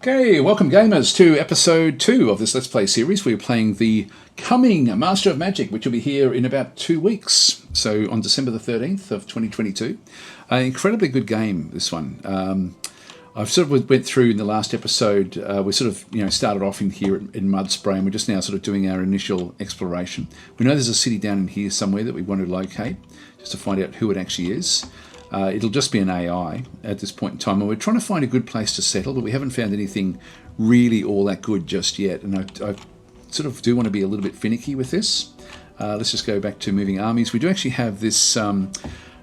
Okay, welcome gamers to episode 2 of this Let's Play series. We're playing the coming Master of Magic, which will be here in about 2 weeks. So on December the 13th of 2022. An incredibly good game, this one. I've sort of went through in the last episode, we sort of started off in here in Mud Spray, and we're just now sort of doing our initial exploration. We know there's a city down in here somewhere that we want to locate, just to find out who it actually is. It'll just be an AI at this point in time, and we're trying to find a good place to settle, but we haven't found anything really all that good just yet, and I sort of do want to be a little bit finicky with this. Let's just go back to moving armies. We do actually have this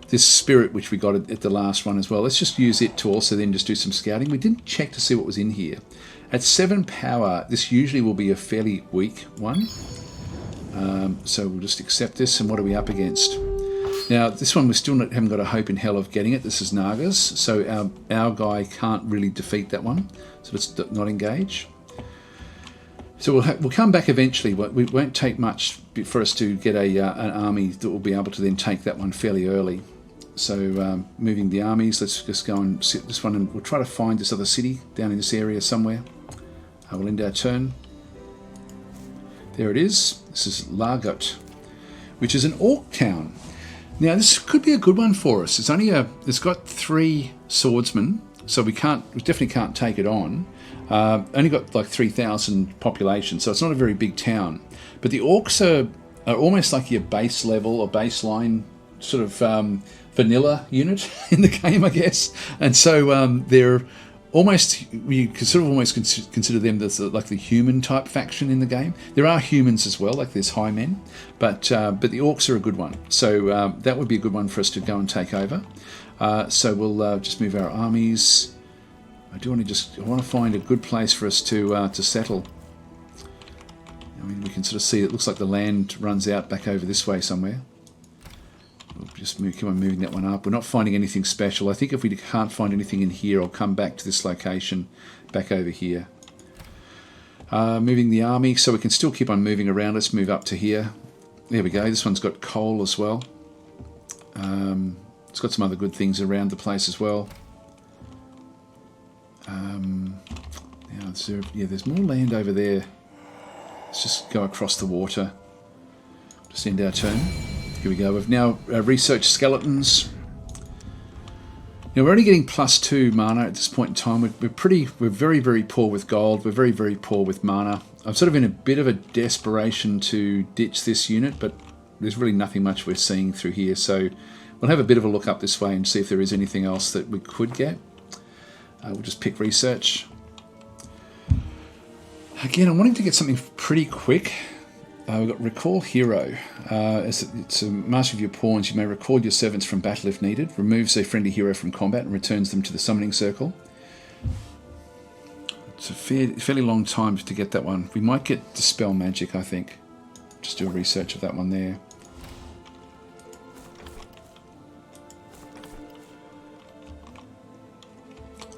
this spirit which we got at the last one as well. Let's just use it to also then just do some scouting. We didn't check to see what was in here. At 7 power, this usually will be a fairly weak one. So we'll just accept this, and what are we up against? Now, this one we still haven't got a hope in hell of getting it. This is Nagas, so our guy can't really defeat that one. So let's not engage. So we'll come back eventually. We won't take much for us to get an army that will be able to then take that one fairly early. So moving the armies, let's just go and sit this one, and we'll try to find this other city down in this area somewhere. We'll end our turn. There it is. This is Largot, which is an orc town. Now this could be a good one for us. It's got 3 swordsmen, so we definitely can't take it on. Only got like 3,000 population, so it's not a very big town. But the orcs are almost like your base level or baseline sort of vanilla unit in the game, I guess. And so they're almost, you could sort of almost consider them as like the human type faction in the game. There are humans as well, like there's high men, but the orcs are a good one. So that would be a good one for us to go and take over. So we'll just move our armies. I want to find a good place for us to settle. I mean, we can sort of see it looks like the land runs out back over this way somewhere. We'll just keep on moving that one up. We're not finding anything special. I think if we can't find anything in here, I'll come back to this location back over here. Moving the army, so we can still keep on moving around. Let's move up to here. There we go. This one's got coal as well. It's got some other good things around the place as well. Now, there's more land over there. Let's just go across the water. Just end our turn. Here we go. We've now researched skeletons. Now we're only getting +2 mana at this point in time. We're very, very poor with gold. We're very, very poor with mana. I'm sort of in a bit of a desperation to ditch this unit, but there's really nothing much we're seeing through here. So we'll have a bit of a look up this way and see if there is anything else that we could get. We'll just pick research. Again, I'm wanting to get something pretty quick. We've got Recall Hero. It's a master of your pawns. You may recall your servants from battle if needed. Removes a friendly hero from combat and returns them to the summoning circle. It's a fairly long time to get that one. We might get Dispel Magic, I think. Just do a research of that one there.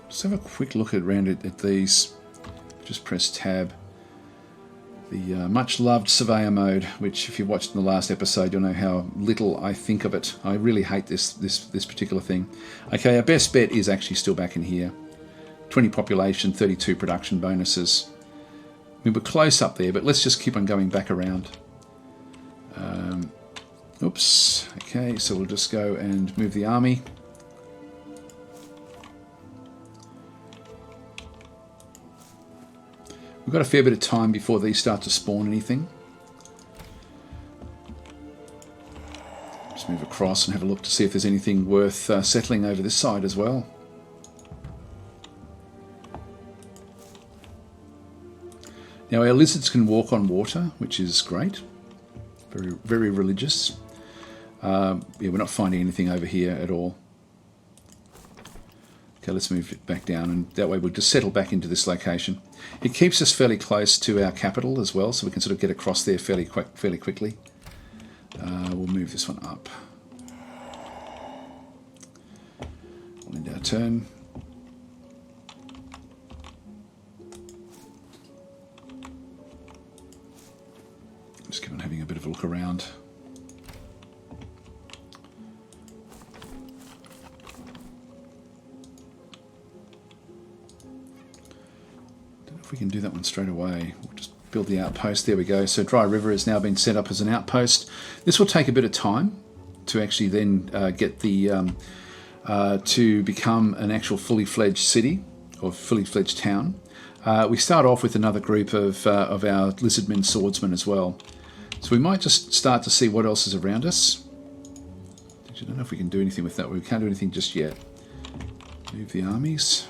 Just have a quick look around at these. Just press tab. The much-loved Surveyor mode, which if you watched in the last episode, you'll know how little I think of it. I really hate this particular thing. Okay, our best bet is actually still back in here. 20 population, 32 production bonuses. I mean, we're close up there, but let's just keep on going back around. Oops. Okay, so we'll just go and move the army. We've got a fair bit of time before these start to spawn anything. Just move across and have a look to see if there's anything worth settling over this side as well. Now our lizards can walk on water, which is great. Very, very religious. Yeah, we're not finding anything over here at all. Okay, let's move it back down, and that way we'll just settle back into this location. It keeps us fairly close to our capital as well, so we can sort of get across there fairly quickly. We'll move this one up. We'll end our turn. Just keep on having a bit of a look around. if we can do that one straight away, we'll just build the outpost. There we go. So Dry River has now been set up as an outpost. This will take a bit of time to actually then get the to become an actual fully fledged city or fully fledged town. We start off with another group of our Lizardmen swordsmen as well. So we might just start to see what else is around us. I don't know if we can do anything with that. We can't do anything just yet. Move the armies.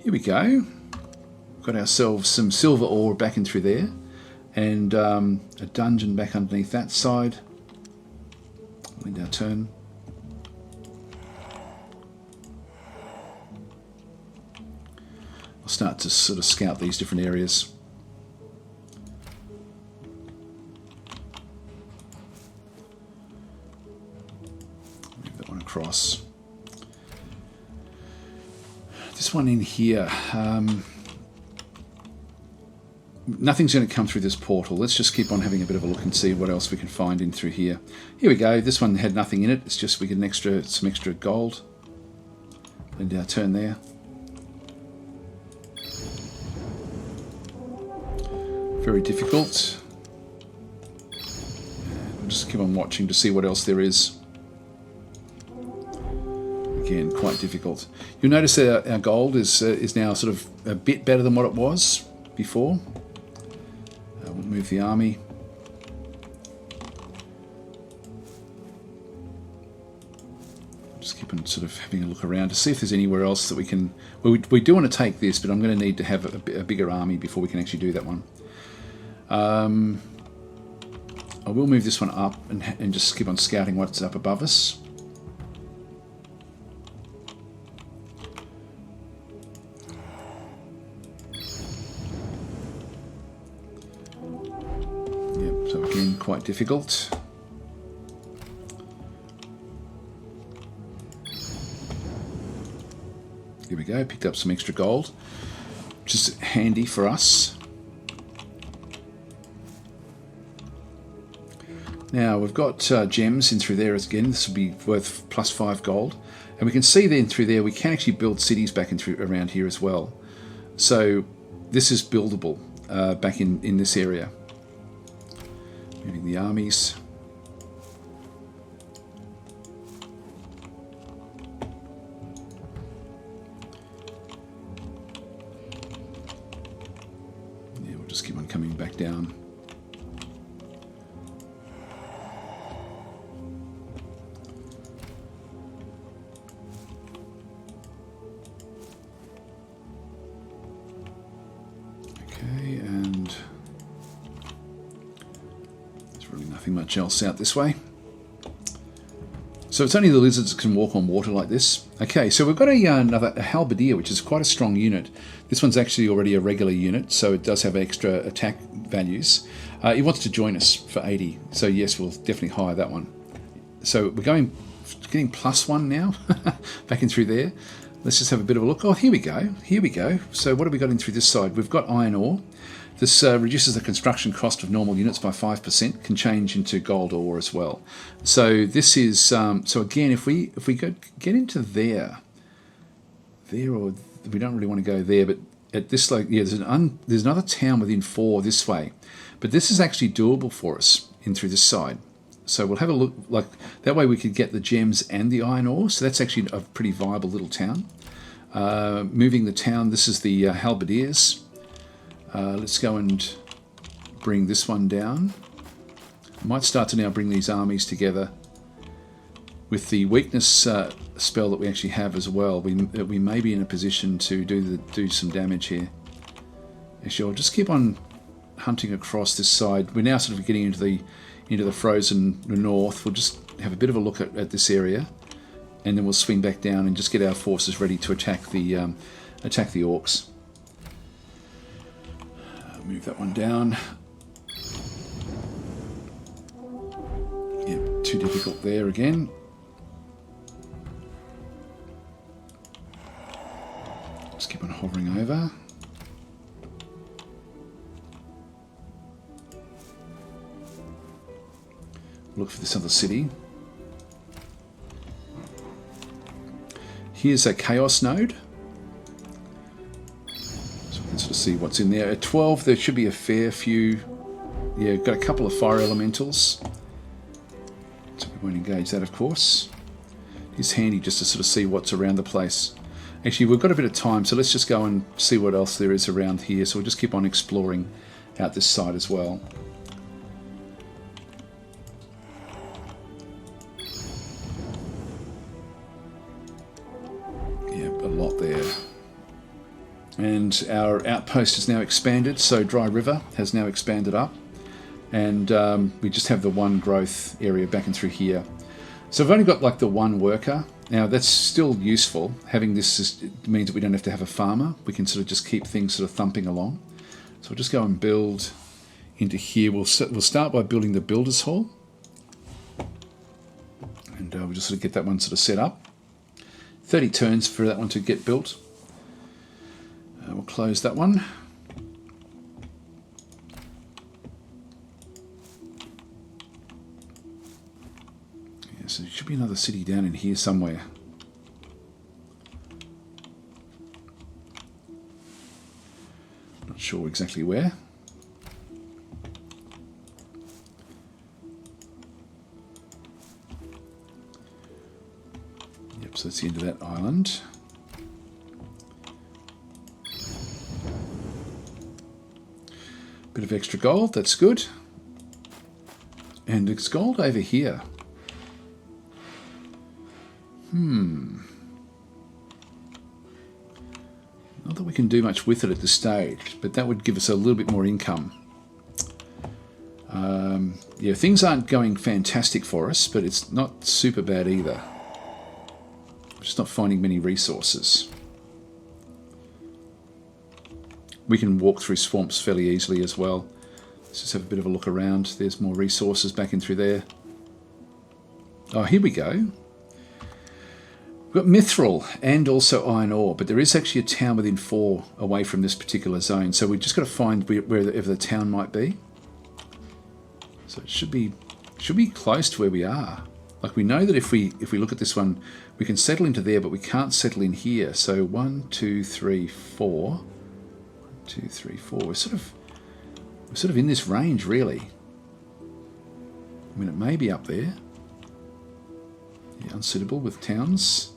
Here we go. Got ourselves some silver ore back in through there. And a dungeon back underneath that side. End our turn. I'll start to sort of scout these different areas. Move that one across. This one in here. Nothing's going to come through this portal. Let's just keep on having a bit of a look and see what else we can find in through here. Here we go. This one had nothing in it. It's just we get some extra gold. End our turn there. Very difficult. We'll just keep on watching to see what else there is. Again, quite difficult. You'll notice that our gold is now sort of a bit better than what it was before. We'll move the army. Just keep on sort of having a look around to see if there's anywhere else that we can... Well, we do want to take this, but I'm going to need to have a bigger army before we can actually do that one. I will move this one up and just keep on scouting what's up above us. Yep, so again, quite difficult. Here we go, picked up some extra gold, which is handy for us. Now we've got gems in through there again. This will be worth +5 gold, and we can see then through there we can actually build cities back in through around here as well. So this is buildable back in this area. Moving the armies. Yeah, we'll just keep on coming back down. Nothing much else out this way. So it's only the lizards that can walk on water like this. Okay, so we've got another halberdier, which is quite a strong unit. This one's actually already a regular unit, so it does have extra attack values. He wants to join us for 80, so yes, we'll definitely hire that one. So we're getting +1 now, back in through there. Let's just have a bit of a look. Oh, here we go. Here we go. So what have we got in through this side? We've got iron ore. This reduces the construction cost of normal units by 5%. Can change into gold ore as well. So this is so again, if we get into there, or we don't really want to go there, but at this there's another town within 4 this way, but this is actually doable for us in through this side. So we'll have a look, like that way we could get the gems and the iron ore. So that's actually a pretty viable little town. Moving the town. This is the halberdiers. Let's go and bring this one down. I might start to now bring these armies together with the weakness spell that we actually have as well. We may be in a position to do some damage here. Actually, I'll just keep on hunting across this side. We're now sort of getting into the frozen north. We'll just have a bit of a look at this area, and then we'll swing back down and just get our forces ready to attack the orcs. Move that one down. Yep, too difficult there again. Just keep on hovering over. Look for this other city. Here's a chaos node. see what's in there. At 12, there should be a fair few. Yeah, got a couple of fire elementals. So we won't engage that, of course. It's handy just to sort of see what's around the place. Actually, we've got a bit of time, so let's just go and see what else there is around here. So we'll just keep on exploring out this side as well. Yeah, a lot there. And our outpost is now expanded, so Dry River has now expanded up. And we just have the one growth area back and through here. So we've only got like the one worker. Now that's still useful. Having this means that we don't have to have a farmer. We can sort of just keep things sort of thumping along. So we'll just go and build into here. We'll start by building the builder's hall. And we'll just sort of get that one sort of set up. 30 turns for that one to get built. We'll close that one. Yeah, so there should be another city down in here somewhere. Not sure exactly where. Yep, so that's the end of that island. Bit of extra gold, that's good. And it's gold over here. Not that we can do much with it at this stage, but that would give us a little bit more income. Yeah, things aren't going fantastic for us, but it's not super bad either. We're just not finding many resources. We can walk through swamps fairly easily as well. Let's just have a bit of a look around. There's more resources back in through there. Oh, here we go. We've got mithril and also iron ore, but there is actually a town within 4 away from this particular zone. So we've just got to find wherever the town might be. So it should be close to where we are. Like we know that if we look at this one, we can settle into there, but we can't settle in here. So 1, 2, 3, 4. 2, 3, 4. We're sort of in this range, really. I mean, it may be up there. Yeah, unsuitable with towns.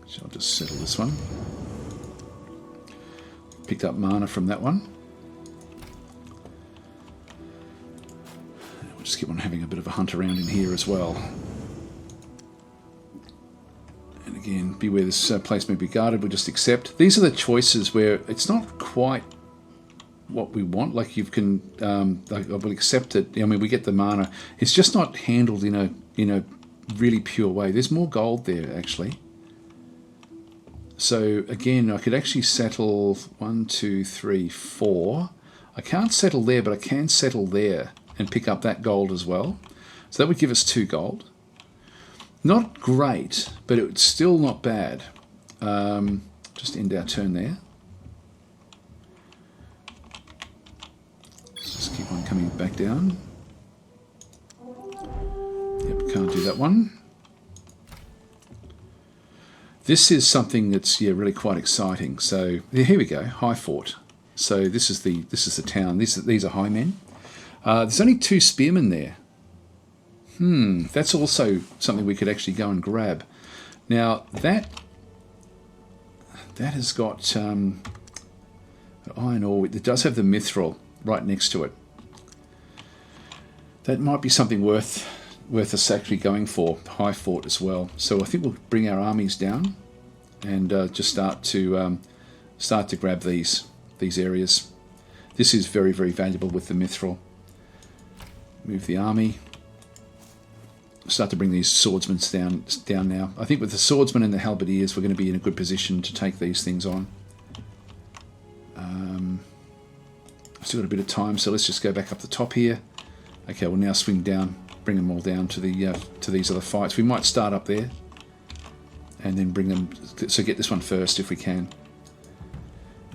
So I'll just settle this one. Picked up mana from that one. We'll just keep on having a bit of a hunt around in here as well. Again, beware this place may be guarded, we'll just accept. These are the choices where it's not quite what we want. Like you can, I will accept it. I mean, we get the mana. It's just not handled in a really pure way. There's more gold there, actually. So again, I could actually settle 1, 2, 3, 4. I can't settle there, but I can settle there and pick up that gold as well. So that would give us 2 gold. Not great, but it's still not bad. Just end our turn there. Let's just keep on coming back down. Yep, can't do that one. This is something that's really quite exciting. So here we go, High Fort. So this is the town. These are high men. There's only 2 spearmen there. That's also something we could actually go and grab. Now that has got iron ore. It does have the mithril right next to it. That might be something worth us actually going for. High Fort as well. So I think we'll bring our armies down and just start to grab these areas. This is very, very valuable with the mithril. Move the army. Start to bring these swordsmen down now. I think with the swordsmen and the halberdiers, we're going to be in a good position to take these things on. Still got a bit of time, so let's just go back up the top here. Okay, we'll now swing down, bring them all down to these other fights. We might start up there, and then bring them. So get this one first if we can.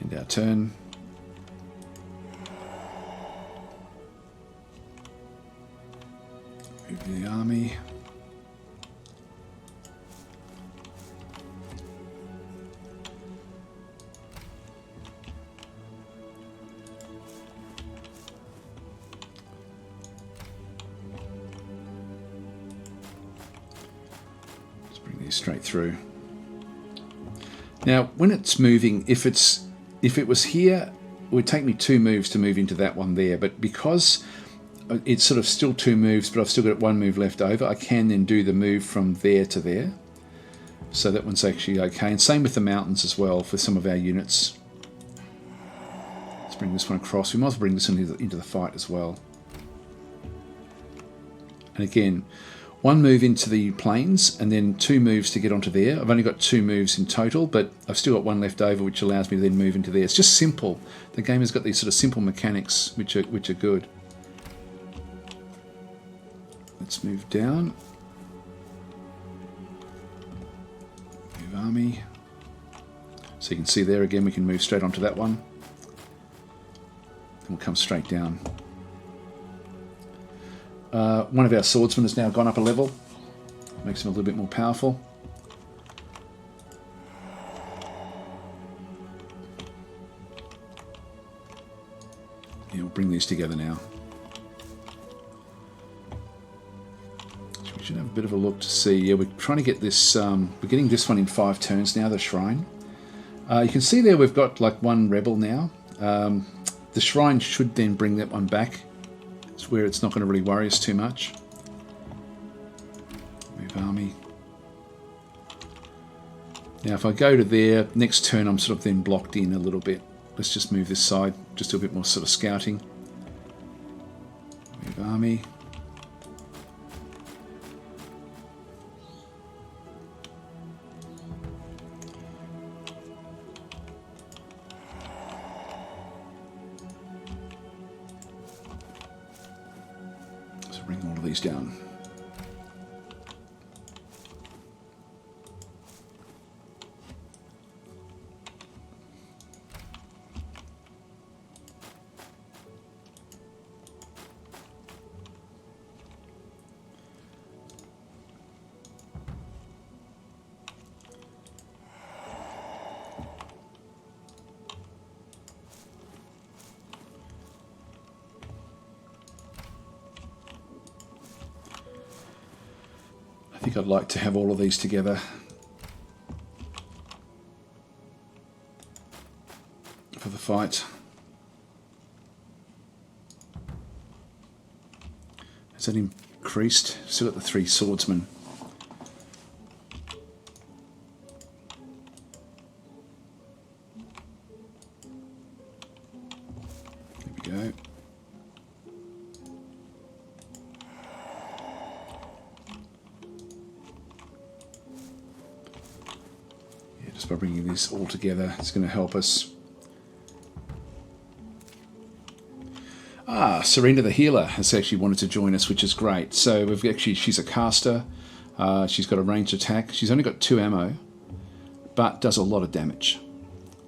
End our turn. Move the army. straight through. Now, when it's moving, if it was here, it would take me 2 moves to move into that one there. But because it's sort of still 2 moves, but I've still got 1 move left over, I can then do the move from there to there. So that one's actually okay. And same with the mountains as well for some of our units. Let's bring this one across. We might as well bring this into the fight as well. And again, 1 move into the plains and then 2 moves to get onto there. I've only got 2 moves in total, but I've still got 1 left over, which allows me to then move into there. It's just simple. The game has got these sort of simple mechanics, which are good. Let's move down. Move army. So you can see there again, we can move straight onto that one. And we'll come straight down. One of our swordsmen has now gone up a level. Makes him a little bit more powerful. Yeah, we'll bring these together now. So we should have a bit of a look to see. Yeah, we're trying to get this. We're getting this one in 5 turns now, the shrine. You can see there we've got like 1 rebel now. The shrine should then bring that one back. It's where it's not going to really worry us too much. Move army. Now if I go to there, next turn I'm sort of then blocked in a little bit. Let's just move this side, just do a bit more sort of scouting. Move army. Bring all of these down. I think I'd like to have all of these together for the fight. Has that increased? Still got the 3 swordsmen. There we go. Just by bringing this all together, it's going to help us. Serena the healer has actually wanted to join us, which is great. So she's a caster. She's got a ranged attack. She's only got 2 ammo, but does a lot of damage.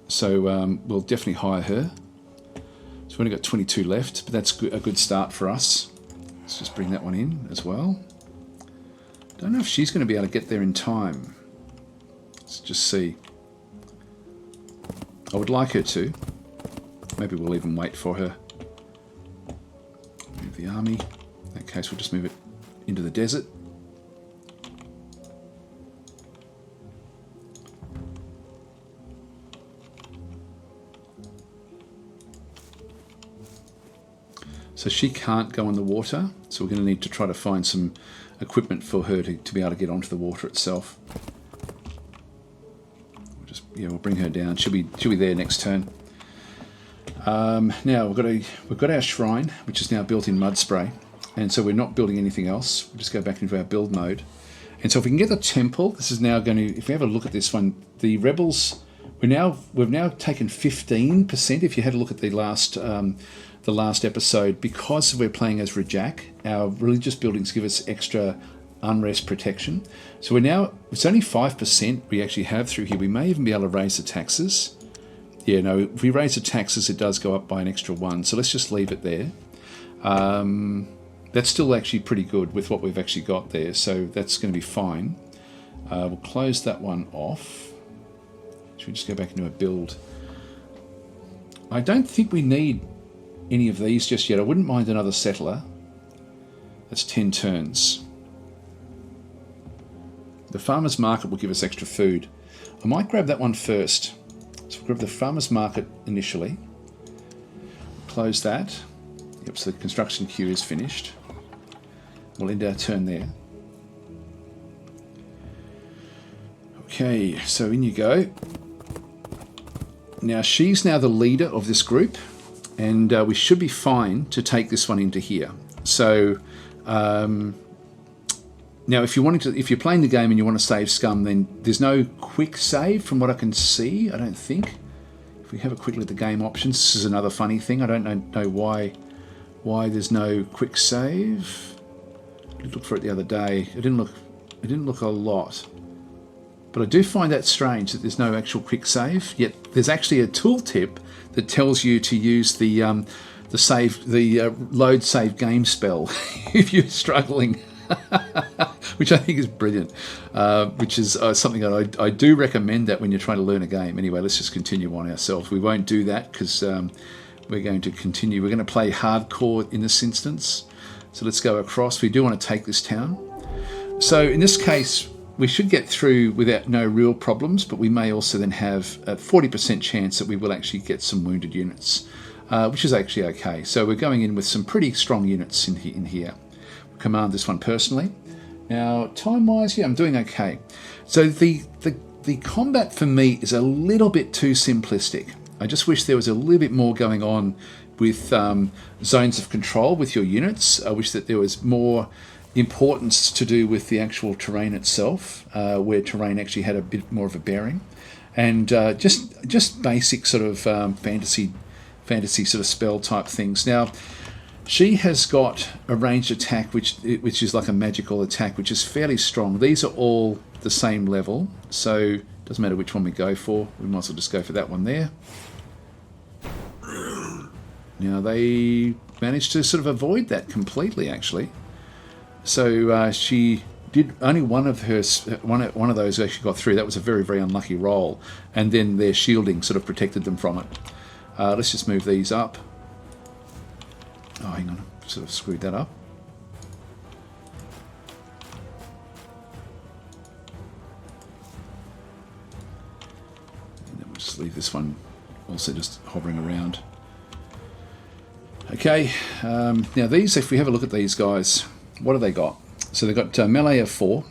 So we'll definitely hire her. So we've only got 22 left, but that's a good start for us. Let's just bring that one in as well. Don't know if she's going to be able to get there in time. Let's just see. I would like her to. Maybe we'll even wait for her. Move the army. In that case, we'll just move it into the desert. So she can't go in the water, so we're going to need to try to find some equipment for her to be able to get onto the water itself. We'll bring her down. She'll be there next turn. Now we've got our shrine, which is now built in mud spray, and so we're not building anything else. We'll just go back into our build mode. And so if we can get the temple, this is now going to. If we have a look at this one, the rebels. We've now taken 15%. If you had a look at the last episode, because we're playing as Rjak, our religious buildings give us extra unrest protection. So it's only 5% we actually have through here. We may even be able to raise the taxes. Yeah, no, if we raise the taxes, it does go up by an extra 1. So let's just leave it there. That's still actually pretty good with what we've actually got there. So that's going to be fine. We'll close that one off. Should we just go back into a build? I don't think we need any of these just yet. I wouldn't mind another settler. That's 10 turns. The farmer's market will give us extra food. I might grab that one first. So we'll grab the farmer's market initially. Close that. Yep, so the construction queue is finished. We'll end our turn there. Okay, so in you go. Now she's now the leader of this group, and we should be fine to take this one into here. So now if you're playing the game and you want to save scum, then there's no quick save from what I can see, I don't think. If we have a quick look at the game options, this is another funny thing. I don't know why there's no quick save. I did look for it the other day. It didn't look a lot. But I do find that strange that there's no actual quick save. Yet there's actually a tooltip that tells you to use the load save game spell if you're struggling, which I think is brilliant. Which is something that I do recommend that when you're trying to learn a game. Anyway, let's just continue on ourselves. We won't do that because we're going to continue. We're going to play hardcore in this instance. So let's go across. We do want to take this town. So in this case, we should get through without no real problems, but we may also then have a 40% chance that we will actually get some wounded units, which is actually okay. So we're going in with some pretty strong units in here. We'll command this one personally. Now, time-wise, yeah, I'm doing okay. So the combat for me is a little bit too simplistic. I just wish there was a little bit more going on with zones of control with your units. I wish that there was more importance to do with the actual terrain itself, where terrain actually had a bit more of a bearing, and just basic sort of fantasy sort of spell type things. Now, she has got a ranged attack, which is like a magical attack, which is fairly strong. These are all the same level, so it doesn't matter which one we go for. We might as well just go for that one there. Now they managed to sort of avoid that completely, actually. So she did only one of those actually got through. That was a very, very unlucky roll, and then their shielding sort of protected them from it. Let's just move these up. Oh, hang on, I sort of screwed that up. And then we'll just leave this one also just hovering around. Okay, now these, if we have a look at these guys, what have they got? So they've got melee of 4,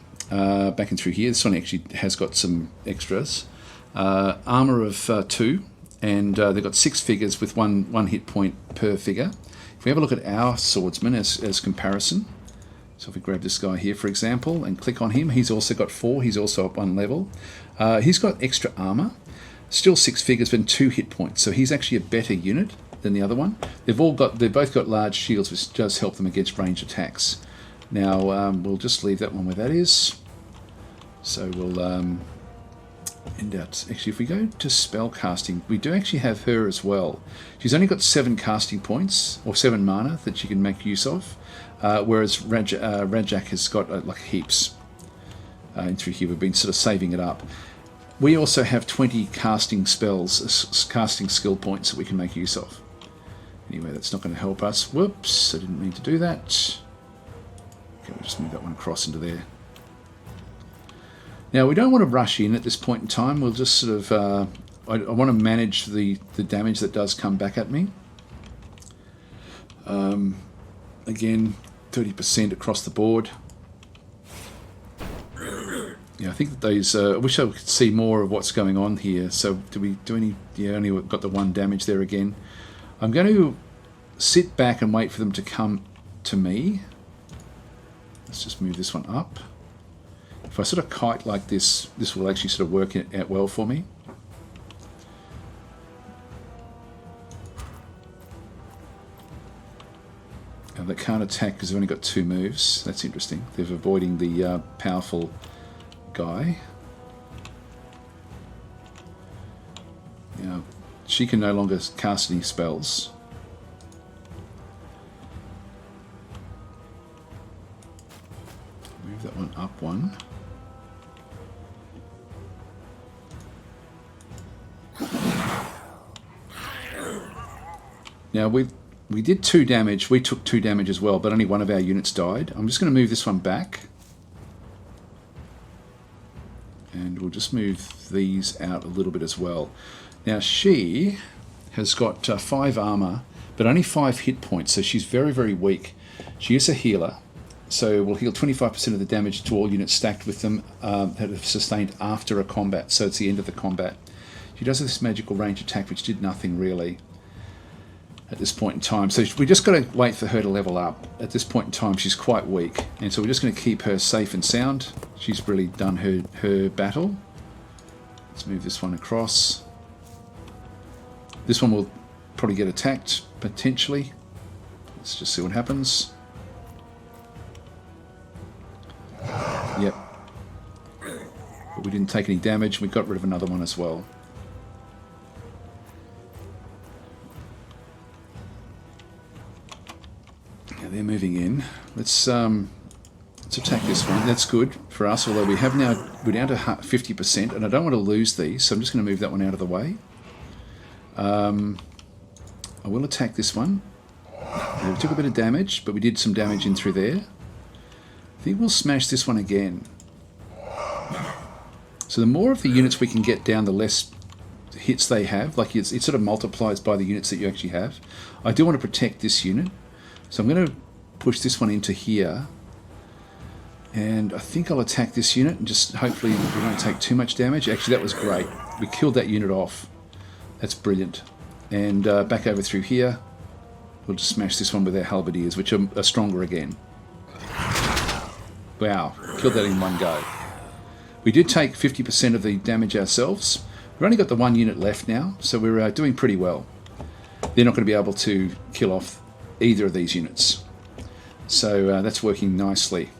backing through here. This one actually has got some extras. Armour of 2, and they've got 6 figures with one hit point per figure. If we have a look at our swordsman as comparison, so if we grab this guy here, for example, and click on him, he's also got 4. He's also up 1 level. He's got extra armour, still 6 figures, but 2 hit points. So he's actually a better unit than the other one. They've both got large shields, which does help them against ranged attacks. Now we'll just leave that one where that is. So we'll end out. Actually, if we go to spell casting, we do actually have her as well. She's only got 7 casting points or 7 mana that she can make use of, whereas Rjak has got like heaps. And through here, we've been sort of saving it up. We also have 20 casting spells, casting skill points that we can make use of. Anyway, that's not going to help us. Whoops, I didn't mean to do that. Okay, we'll just move that one across into there. Now, we don't want to rush in at this point in time. We'll just sort of... I want to manage the damage that does come back at me. Again, 30% across the board. Yeah, I think that these... I wish I could see more of what's going on here. So, do we do any... Yeah, only got the 1 damage there again. I'm going to sit back and wait for them to come to me. Let's just move this one up. If I sort of kite like this, this will actually sort of work out well for me. And they can't attack because they've only got 2 moves. That's interesting. They're avoiding the powerful guy. Now, she can no longer cast any spells. Move that one up 1. Now we did 2 damage. We took 2 damage as well, but only one of our units died. I'm just going to move this one back. And we'll just move these out a little bit as well. Now she has got 5 armor, but only 5 hit points, so she's very, very weak. She is a healer, so we'll heal 25% of the damage to all units stacked with them that have sustained after a combat, so it's the end of the combat. She does have this magical range attack, which did nothing really at this point in time. So we just got to wait for her to level up. At this point in time, she's quite weak, and so we're just going to keep her safe and sound. She's really done her battle. Let's move this one across. This one will probably get attacked, potentially. Let's just see what happens. Yep. But we didn't take any damage. We got rid of another one as well. Now they're moving in. Let's attack this one. That's good for us, although we're down to 50%, and I don't want to lose these, so I'm just going to move that one out of the way. I will attack this one. We took a bit of damage, but we did some damage in through there. I think we'll smash this one again. So the more of the units we can get down, the less hits they have. Like it sort of multiplies by the units that you actually have. I do want to protect this unit, so I'm going to push this one into here. And I think I'll attack this unit and just hopefully we don't take too much damage. Actually, that was great. We killed that unit off. That's brilliant. And back over through here, we'll just smash this one with our halberdiers, which are stronger again. Wow, killed that in one go. We did take 50% of the damage ourselves. We've only got the 1 unit left now, so we're doing pretty well. They're not going to be able to kill off either of these units. So that's working nicely.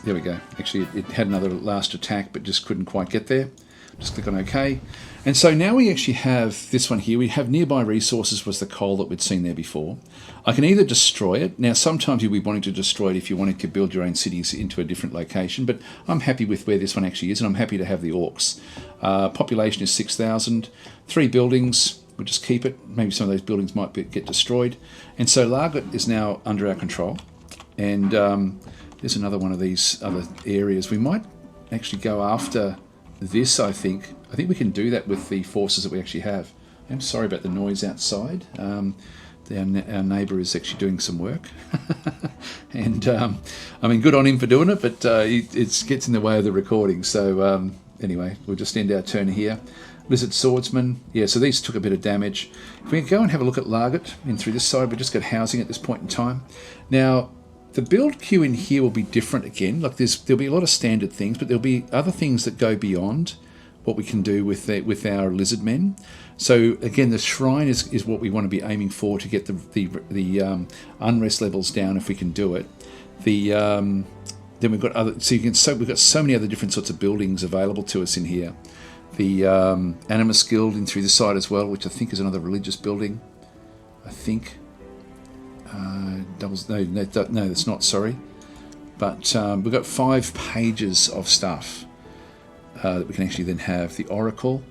There we go. Actually, it had another last attack, but just couldn't quite get there. Just click on OK. And so now we actually have this one here. We have nearby resources was the coal that we'd seen there before. I can either destroy it. Now, sometimes you'll be wanting to destroy it if you wanted to build your own cities into a different location, but I'm happy with where this one actually is, and I'm happy to have the orcs. Population is 6,000. 3 buildings. We'll just keep it. Maybe some of those buildings might get destroyed. And so Largut is now under our control. And there's another one of these other areas. We might actually go after this, I think. I think we can do that with the forces that we actually have. I'm sorry about the noise outside. Our neighbour is actually doing some work. And, I mean, good on him for doing it, but it gets in the way of the recording. So, anyway, we'll just end our turn here. Lizard Swordsman. Yeah, so these took a bit of damage. If we can go and have a look at Largut in through this side, we've just got housing at this point in time. Now, the build queue in here will be different again. Like there'll be a lot of standard things, but there'll be other things that go beyond what we can do with our Lizardmen. So again, the shrine is what we want to be aiming for to get the unrest levels down if we can do it. Then we've got we've got so many other different sorts of buildings available to us in here. The Animus Guild in through this side as well, which I think is another religious building. I think. No, that's not, sorry. But we've got 5 pages of stuff that we can actually then have. The Oracle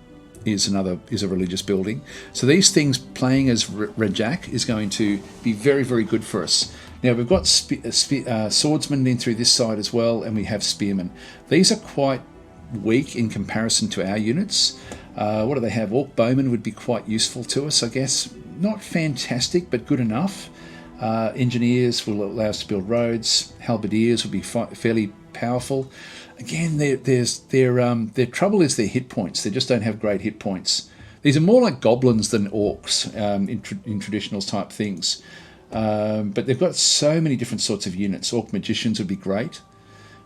is a religious building. So these things playing as Rjak is going to be very, very good for us. Now we've got swordsmen in through this side as well, and we have spearmen. These are quite weak in comparison to our units. What do they have? Orc bowmen would be quite useful to us, I guess. Not fantastic, but good enough. Engineers will allow us to build roads. Halberdiers will be fairly powerful. Again, their trouble is their hit points. They just don't have great hit points. These are more like goblins than orcs in traditional type things. But they've got so many different sorts of units. Orc magicians would be great.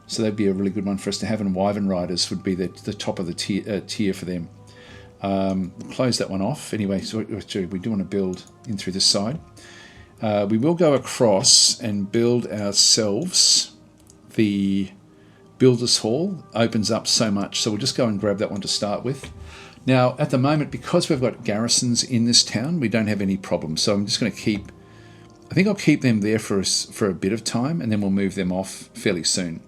So that'd be a really good one for us to have. And wyvern riders would be the top of the tier for them. We'll close that one off. Anyway, so we do want to build in through this side. We will go across and build ourselves the Builder's Hall. Opens up so much, so we'll just go and grab that one to start with. Now, at the moment, because we've got garrisons in this town, we don't have any problems. So I'm just going to I think I'll keep them there for a bit of time, and then we'll move them off fairly soon.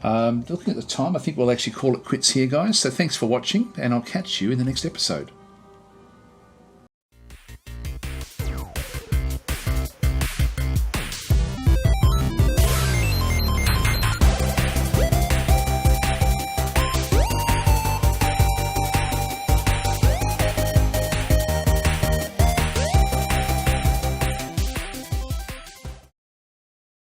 Looking at the time, I think we'll actually call it quits here, guys. So thanks for watching, and I'll catch you in the next episode.